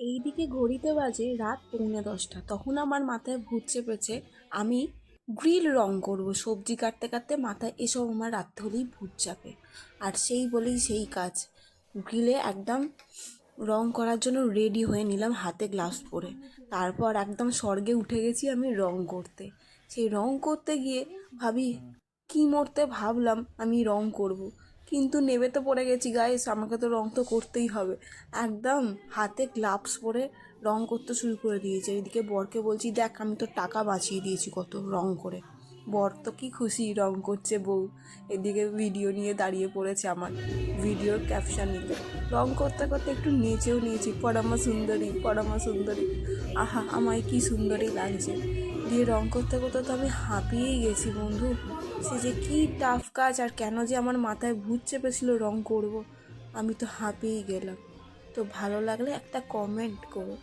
এইদিকে ঘড়িতে বাজে রাত 9:45। তখন আমার মাথায় ভূত চেপেছে আমি গ্রিল রং করব। সবজি কাটতে কাটতে মাথায় এসব আমার রাত্রে হলেই ভূত চাপে। আর সেই বলেই সেই কাজ, গ্রিলে একদম রং করার জন্য রেডি হয়ে নিলাম, হাতে গ্লাভস পরে। তারপর একদম স্বর্গে উঠে গেছি আমি রং করতে। সেই রং করতে গিয়ে ভাবি কী মরতে ভাবলাম আমি রং করব, কিন্তু নেবে তো পড়ে গেছি গাইস, আমাকে তো রং তো করতেই হবে। একদম হাতে গ্লাভস পরে রং করতে শুরু করে দিয়েছে। এদিকে বরকে বলছি, দেখ আমি তো টাকা বাঁচিয়ে দিয়েছি কত রং করে। বর তো কি খুশি, রং করছে বউ। এদিকে ভিডিও নিয়ে দাঁড়িয়ে পড়েছে আমার ভিডিওর ক্যাপশন নিতে। রং করতে করতে একটু নেচেও নিয়েছি, পরমা সুন্দরী পরমা সুন্দরী, আহা আমায় কি সুন্দরী লাগছে। দিয়ে রং করতে করতে তো আমি হাঁপিয়েই গেছি বন্ধু। সে যে কি টাফ কাজ, আর কেন যে আমার মাথায় ভূত চেপেছিল রং করব, আমি তো হাঁপিয়েই গেলাম। তো ভালো লাগলে একটা কমেন্ট করো।